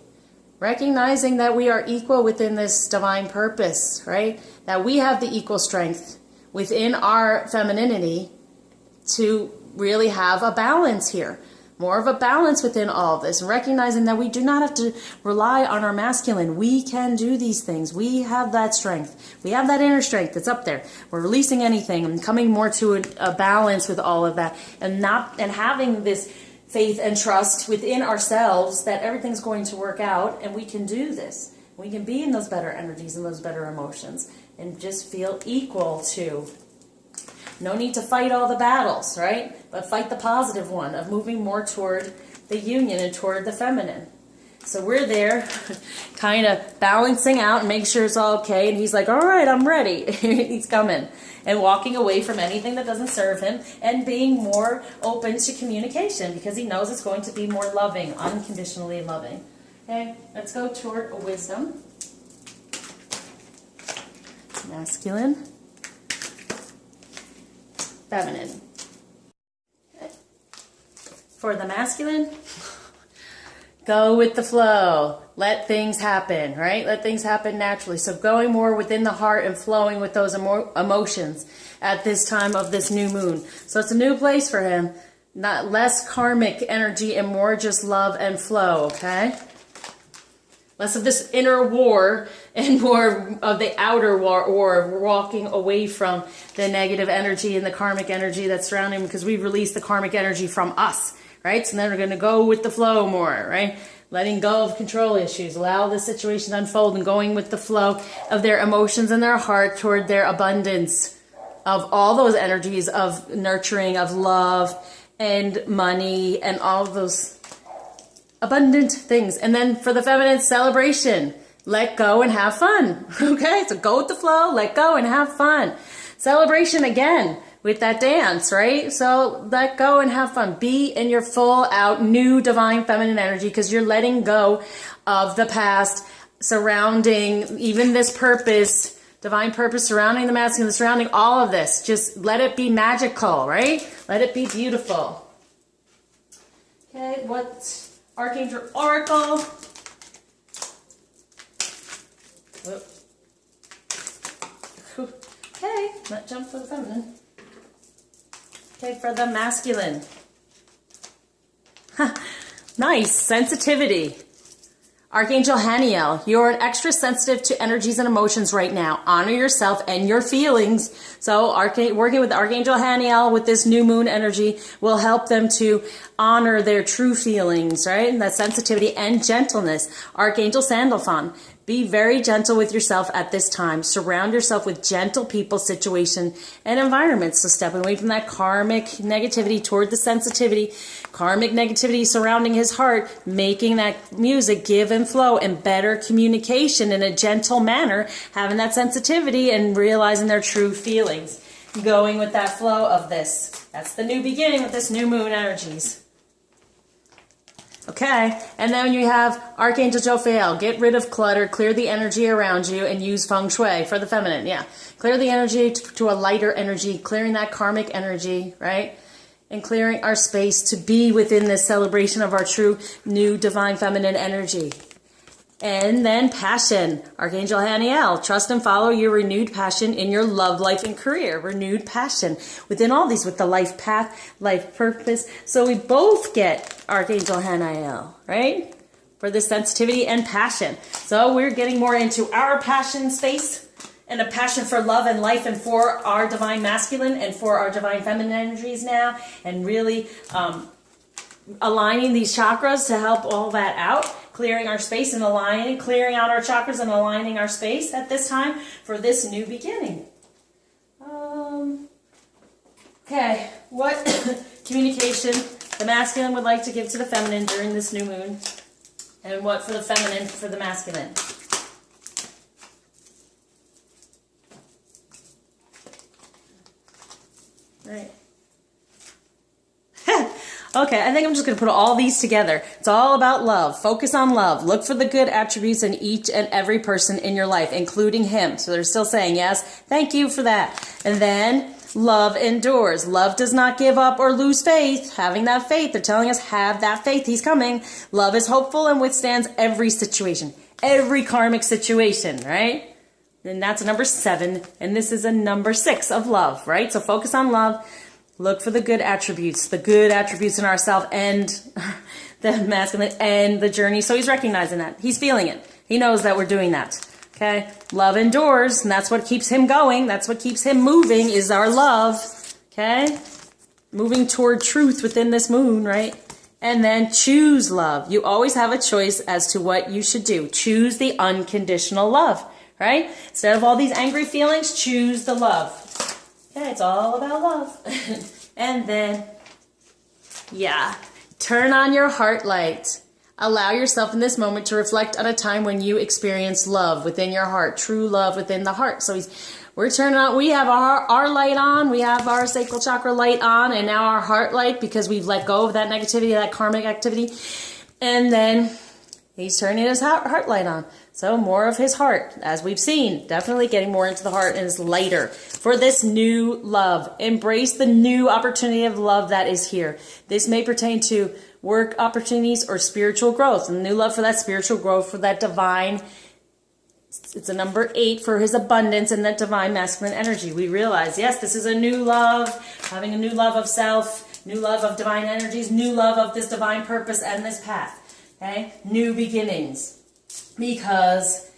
recognizing that we are equal within this divine purpose, right? That we have the equal strength within our femininity to really have a balance here. More of a balance within all of this, recognizing that we do not have to rely on our masculine. We can do these things. We have that strength. We have that inner strength that's up there. We're releasing anything and coming more to a balance with all of that, and having this faith and trust within ourselves that everything's going to work out, and we can do this. We can be in those better energies and those better emotions and just feel equal to. No need to fight all the battles, right? But fight the positive one of moving more toward the union and toward the feminine. So we're there kind of balancing out and make sure it's all okay. And he's like, all right, I'm ready. He's coming. And walking away from anything that doesn't serve him and being more open to communication because he knows it's going to be more loving, unconditionally loving. Okay, let's go toward a wisdom. Masculine. Feminine. Okay. For the masculine, go with the flow. Let things happen, right? Let things happen naturally. So going more within the heart and flowing with those emotions at this time of this new moon. So it's a new place for him. Not less karmic energy and more just love and flow, okay? Less of this inner war and more of the outer war of walking away from the negative energy and the karmic energy that's surrounding him, because we've released the karmic energy from us, right? So then we're going to go with the flow more, right? letting go of control issues, allow the situation to unfold and going with the flow of their emotions and their heart toward their abundance of all those energies of nurturing, of love and money and all of those abundant things. And then for the feminine, celebration. Let go and have fun. Okay, so go with the flow, let go and have fun. Celebration again with that dance, right? So let go and have fun. Be in your full out new divine feminine energy because you're letting go of the past surrounding even this purpose, divine purpose surrounding the masculine, surrounding all of this. Just let it be magical, right? Let it be beautiful. Okay, what's Archangel Oracle? Whoop. Okay, let's jump for the feminine. Okay, for the masculine. Nice, sensitivity. Archangel Haniel, you're extra sensitive to energies and emotions right now. Honor yourself and your feelings. So working with Archangel Haniel with this new moon energy will help them to honor their true feelings, right? And that sensitivity and gentleness. Archangel Sandalphon, be very gentle with yourself at this time. Surround yourself with gentle people, situation, and environments. So stepping away from that karmic negativity toward the sensitivity, karmic negativity surrounding his heart, making that music give and flow and better communication in a gentle manner, having that sensitivity and realizing their true feelings. Going with that flow of this. That's the new beginning with this new moon energies. Okay, and then you have Archangel Jophiel. Get rid of clutter, clear the energy around you, and use feng shui for the feminine. Yeah, clear the energy to a lighter energy, clearing that karmic energy, right? And clearing our space to be within this celebration of our true new divine feminine energy. And then passion. Archangel Haniel, trust and follow your renewed passion in your love life and career. Renewed passion within all these with the life path, life purpose. So we both get Archangel Haniel, right? For this sensitivity and passion. So we're getting more into our passion space and a passion for love and life and for our divine masculine and for our divine feminine energies now. And really aligning these chakras to help all that out. Clearing our space and aligning, clearing out our chakras and aligning our space at this time for this new beginning. Okay, what communication the masculine would like to give to the feminine during this new moon, and what for the feminine for the masculine. All right. Okay, I think I'm just going to put all these together. It's all about love. Focus on love. Look for the good attributes in each and every person in your life, including him. So they're still saying, yes, thank you for that. And then love endures. Love does not give up or lose faith. Having that faith, they're telling us, have that faith. He's coming. Love is hopeful and withstands every situation, every karmic situation, right? And that's a number 7. And this is a number 6 of love, right? So focus on love. Look for the good attributes in ourselves and the masculine and the journey. So he's recognizing that. He's feeling it. He knows that we're doing that. Okay? Love endures, and that's what keeps him going. That's what keeps him moving is our love. Okay? Moving toward truth within this moon, right? And then choose love. You always have a choice as to what you should do. Choose the unconditional love, right? Instead of all these angry feelings, choose the love. Okay, it's all about love. And then, yeah, turn on your heart light. Allow yourself in this moment to reflect on a time when you experienced love within your heart, true love within the heart. So we're turning on, we have our light on, we have our sacral chakra light on, and now our heart light because we've let go of that negativity, that karmic activity. And then he's turning his heart light on. So more of his heart, as we've seen, definitely getting more into the heart and is lighter for this new love. Embrace the new opportunity of love that is here. This may pertain to work opportunities or spiritual growth. And new love for that spiritual growth, for that divine, it's a number 8 for his abundance and that divine masculine energy. We realize, yes, this is a new love, having a new love of self, new love of divine energies, new love of this divine purpose and this path. Okay? New beginnings. Because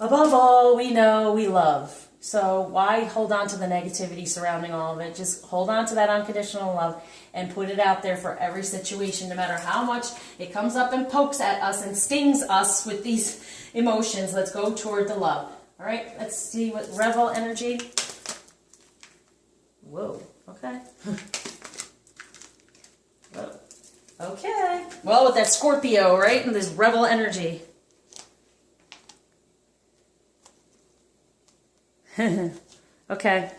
above all, we know we love. So why hold on to the negativity surrounding all of it? Just hold on to that unconditional love and put it out there for every situation, no matter how much it comes up and pokes at us and stings us with these emotions. Let's go toward the love. All right, let's see what Rebel energy. Whoa, okay. Whoa. Okay. Well, with that Scorpio, right, and this Rebel energy. Okay.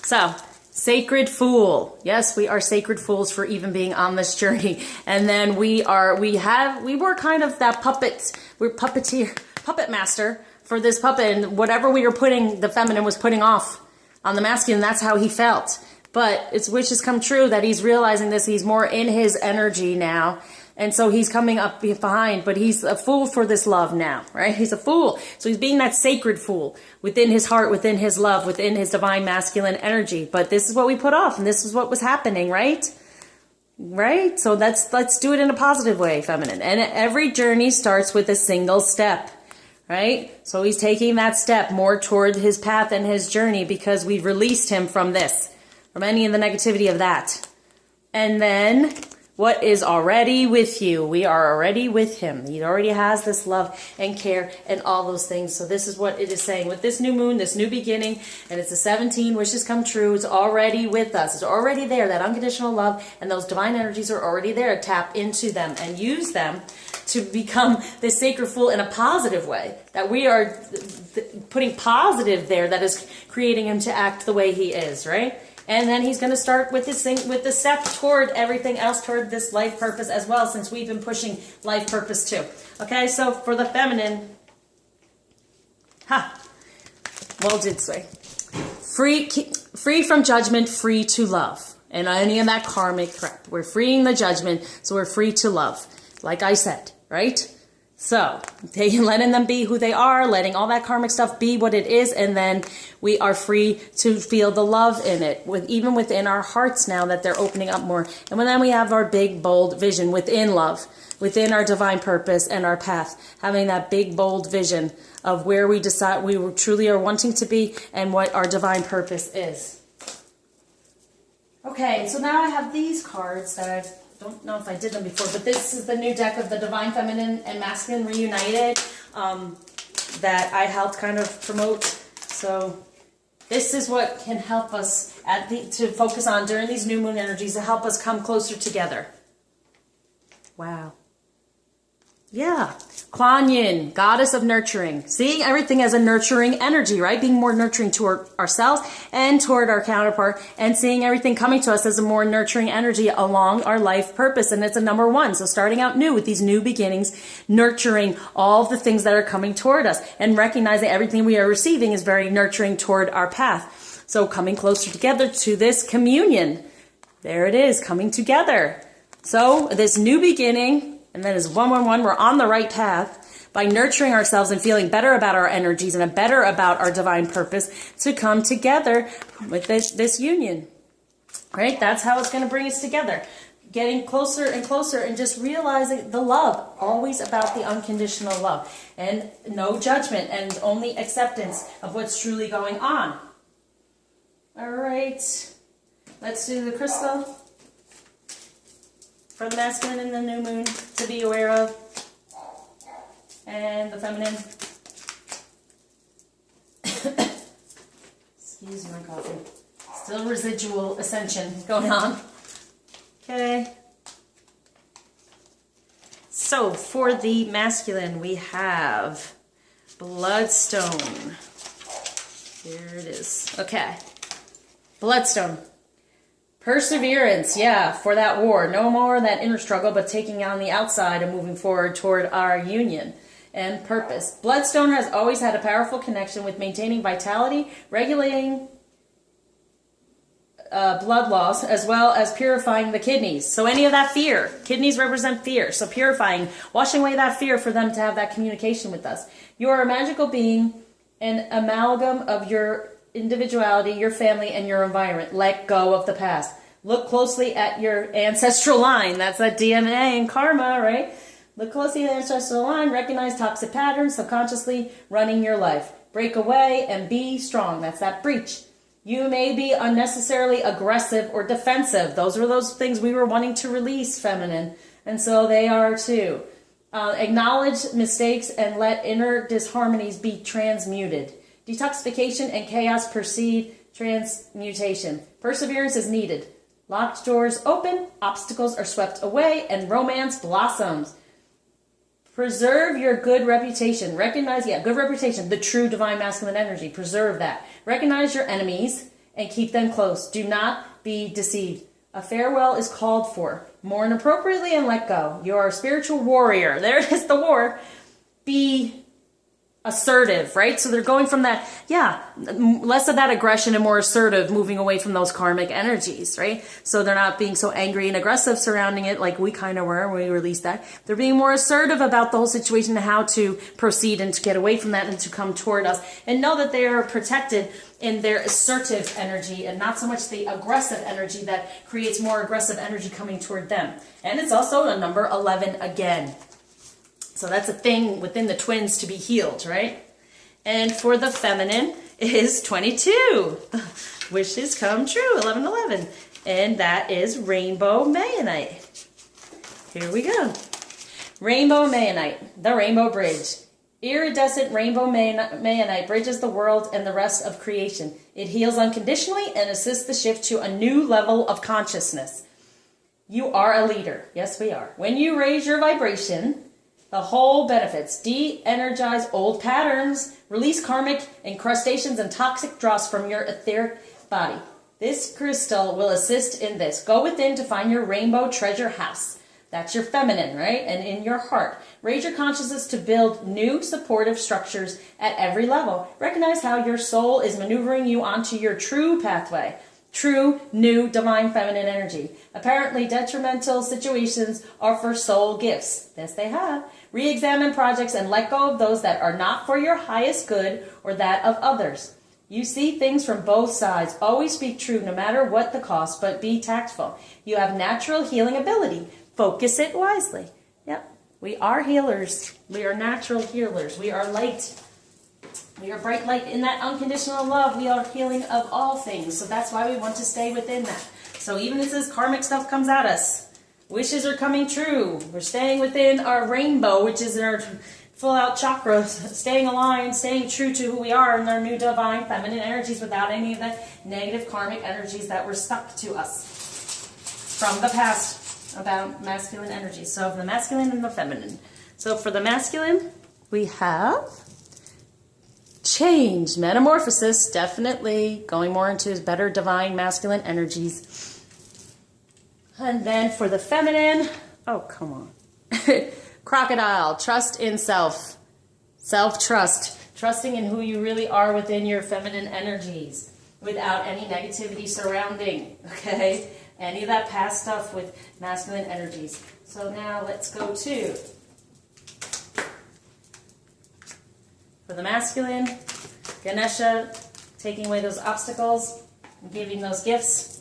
So, sacred fool. Yes, we are sacred fools for even being on this journey. And then we were kind of that puppet master for this puppet, and whatever we were putting, the feminine was putting off on the masculine, that's how he felt. But it's wishes come true that he's realizing this. He's more in his energy now. And so he's coming up behind, but he's a fool for this love now, right? He's a fool. So he's being that sacred fool within his heart, within his love, within his divine masculine energy. But this is what we put off, and this is what was happening, right? Right? So let's do it in a positive way, feminine. And every journey starts with a single step, right? So he's taking that step more toward his path and his journey because we've released him from this, from any of the negativity of that. And then what is already with you? We are already with him. He already has this love and care and all those things. So this is what it is saying. With this new moon, this new beginning, and it's a 17, wishes come true. It's already with us. It's already there. That unconditional love and those divine energies are already there. Tap into them and use them to become this sacred fool in a positive way. That we are putting positive there that is creating him to act the way he is, right? And then he's going to start with this thing, with the step toward everything else, toward this life purpose as well, since we've been pushing life purpose too. Okay, so for the feminine, well, did say, free from judgment, free to love. And any of that karmic crap. We're freeing the judgment, so we're free to love. Like I said, right? So, letting them be who they are, letting all that karmic stuff be what it is, and then we are free to feel the love in it, even within our hearts now that they're opening up more. And then we have our big, bold vision within love, within our divine purpose and our path, having that big, bold vision of where we decide we truly are wanting to be and what our divine purpose is. Okay, so now I have these cards that I don't know if I did them before, but this is the new deck of the Divine Feminine and Masculine Reunited that I helped kind of promote. So this is what can help us to focus on during these new moon energies to help us come closer together. Wow. Yeah. Kuan Yin, goddess of nurturing. Seeing everything as a nurturing energy, right? Being more nurturing toward ourselves and toward our counterpart, and seeing everything coming to us as a more nurturing energy along our life purpose. And it's a number one. So starting out new with these new beginnings, nurturing all of the things that are coming toward us and recognizing everything we are receiving is very nurturing toward our path. So coming closer together to this communion. There it is, coming together. So this new beginning, and then as 111, we're on the right path by nurturing ourselves and feeling better about our energies and better about our divine purpose to come together with this union. Right? That's how it's going to bring us together. Getting closer and closer and just realizing the love, always about the unconditional love and no judgment and only acceptance of what's truly going on. All right. Let's do the crystal for the masculine and the new moon to be aware of, and the feminine. Excuse my coffee. Still residual ascension going on. Okay. So for the masculine, we have Bloodstone. Here it is. Okay. Bloodstone. Perseverance, yeah, for that war. No more that inner struggle, but taking on the outside and moving forward toward our union and purpose. Bloodstone has always had a powerful connection with maintaining vitality, regulating blood loss, as well as purifying the kidneys. So any of that fear, kidneys represent fear. So purifying, washing away that fear for them to have that communication with us. You are a magical being, an amalgam of your individuality, your family, and your environment. Let go of the past. Look closely at your ancestral line. That's that DNA and karma, right? Look closely at the ancestral line. Recognize toxic patterns subconsciously running your life. break away and be strong. That's that breach. You may be unnecessarily aggressive or defensive. Those are those things we were wanting to release, feminine. And so they are too. Acknowledge mistakes and let inner disharmonies be transmuted. Detoxification and chaos precede transmutation. Perseverance is needed. Locked doors open, obstacles are swept away, and romance blossoms. Preserve your good reputation. Recognize, good reputation, the true divine masculine energy. Preserve that. Recognize your enemies and keep them close. Do not be deceived. A farewell is called for. Mourn appropriately and let go. You are a spiritual warrior. There it is, the war. Be assertive, right? So they're going from that, less of that aggression and more assertive, moving away from those karmic energies, right? So they're not being so angry and aggressive surrounding it like we kind of were when we released that. They're being more assertive about the whole situation and how to proceed and to get away from that and to come toward us and know that they are protected in their assertive energy and not so much the aggressive energy that creates more aggressive energy coming toward them. And it's also a number 11 again. So that's a thing within the twins to be healed, right? And for the feminine is 22. Wishes come true, 1111. And that is Rainbow Mayonite. Here we go. Rainbow Mayonite, the Rainbow Bridge. Iridescent rainbow mayonite bridges the world and the rest of creation. It heals unconditionally and assists the shift to a new level of consciousness. You are a leader. Yes, we are. When you raise your vibration, the whole benefits. De-energize old patterns. Release karmic incrustations and toxic dross from your etheric body. This crystal will assist in this. Go within to find your rainbow treasure house. That's your feminine, right? And in your heart. Raise your consciousness to build new supportive structures at every level. Recognize how your soul is maneuvering you onto your true pathway. True, new, divine feminine energy. Apparently detrimental situations are for soul gifts. Yes, they have. Re-examine projects and let go of those that are not for your highest good or that of others. You see things from both sides. Always speak true no matter what the cost, but be tactful. You have natural healing ability. Focus it wisely. Yep, we are healers. We are natural healers. We are light. We are bright light in that unconditional love. We are healing of all things. So that's why we want to stay within that. So even as this karmic stuff comes at us, wishes are coming true. We're staying within our rainbow, which is our full out chakras, staying aligned, staying true to who we are in our new divine feminine energies without any of the negative karmic energies that were stuck to us from the past about masculine energies. So the masculine and the feminine. So for the masculine, we have change, metamorphosis, definitely going more into his better divine masculine energies. And then for the feminine, oh, come on. Crocodile, trust in self. Self-trust, trusting in who you really are within your feminine energies without any negativity surrounding, okay? Any of that past stuff with masculine energies. So now let's go to, for the masculine, Ganesha, taking away those obstacles and giving those gifts.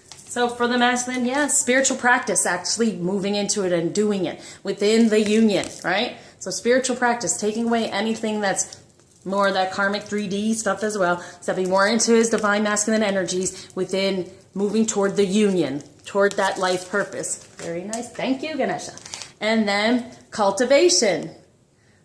So for the masculine, yes, spiritual practice, actually moving into it and doing it within the union, right? So spiritual practice, taking away anything that's more of that karmic 3D stuff as well, stepping more into his divine masculine energies within moving toward the union, toward that life purpose. Very nice. Thank you, Ganesha. And then cultivation.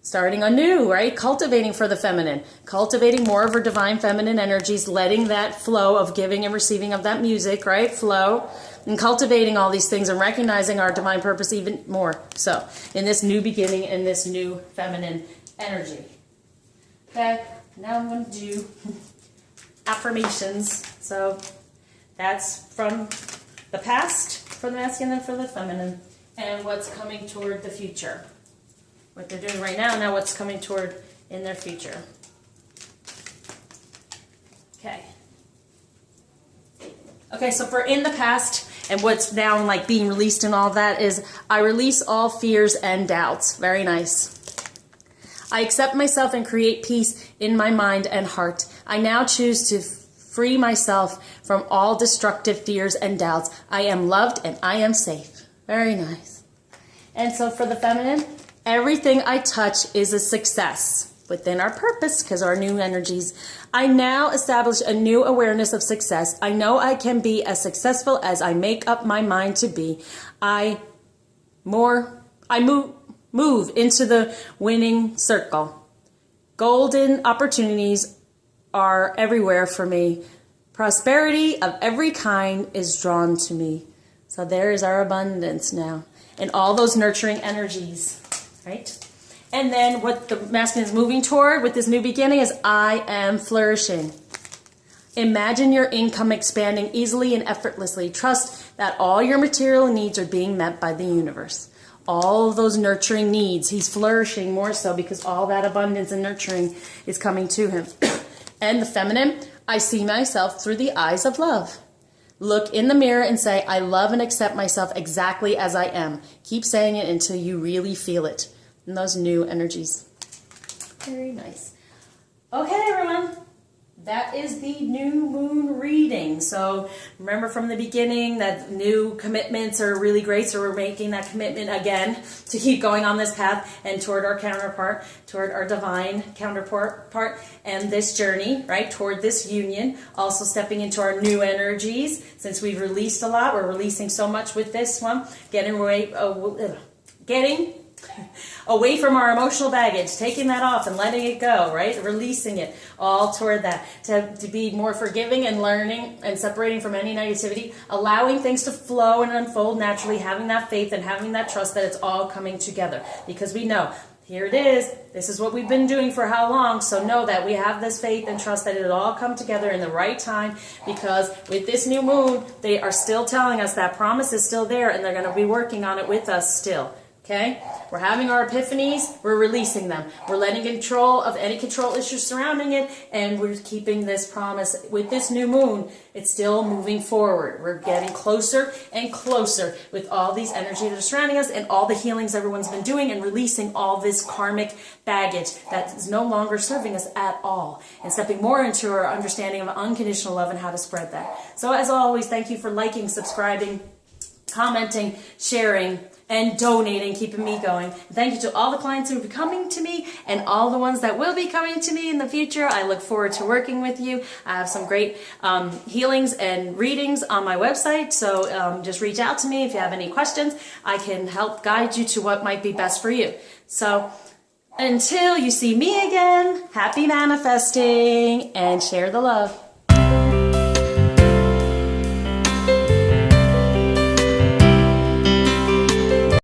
Starting anew, right? Cultivating for the feminine. Cultivating more of her divine feminine energies, letting that flow of giving and receiving of that music, right? Flow. And cultivating all these things and recognizing our divine purpose even more. So, in this new beginning, in this new feminine energy. Okay, now I'm going to do affirmations. So, that's from the past for the masculine and for the feminine. And what's coming toward the future. What they're doing right now what's coming toward in their future. Okay. Okay, so for in the past and what's now like being released and all that is, I release all fears and doubts. Very nice. I accept myself and create peace in my mind and heart. I now choose to free myself from all destructive fears and doubts. I am loved and I am safe. Very nice. And so for the feminine, everything I touch is a success. within our purpose, because our new energies. I now establish a new awareness of success. I know I can be as successful as I make up my mind to be. I move into the winning circle. Golden opportunities are everywhere for me. Prosperity of every kind is drawn to me. So there is our abundance now. And all those nurturing energies, right? And then what the masculine is moving toward with this new beginning is I am flourishing. Imagine your income expanding easily and effortlessly. Trust that all your material needs are being met by the universe. All of those nurturing needs, he's flourishing more so because all that abundance and nurturing is coming to him. And the feminine, I see myself through the eyes of love. Look in the mirror and say, I love and accept myself exactly as I am. Keep saying it until you really feel it. And those new energies. Very nice. Okay, everyone. That is the new moon reading. So remember from the beginning that new commitments are really great. So we're making that commitment again to keep going on this path and toward our counterpart, toward our divine counterpart, and this journey, right, toward this union. Also stepping into our new energies. Since we've released a lot, we're releasing so much with this one. Getting away from our emotional baggage, taking that off and letting it go, right? Releasing it all toward that. To be more forgiving and learning and separating from any negativity, allowing things to flow and unfold naturally, having that faith and having that trust that it's all coming together. Because we know, here it is, this is what we've been doing for how long, so know that we have this faith and trust that it'll all come together in the right time, because with this new moon, they are still telling us that promise is still there and they're going to be working on it with us still. Okay, we're having our epiphanies, we're releasing them. We're letting control of any control issues surrounding it, and we're keeping this promise. With this new moon, it's still moving forward. We're getting closer and closer with all these energies that are surrounding us and all the healings everyone's been doing and releasing all this karmic baggage that is no longer serving us at all, and stepping more into our understanding of unconditional love and how to spread that. So as always, thank you for liking, subscribing, commenting, sharing, and donating, keeping me going. Thank you to all the clients who are coming to me and all the ones that will be coming to me in the future. I look forward to working with you. I have some great healings and readings on my website, so just reach out to me if you have any questions. I can help guide you to what might be best for you. So until you see me again, happy manifesting and share the love.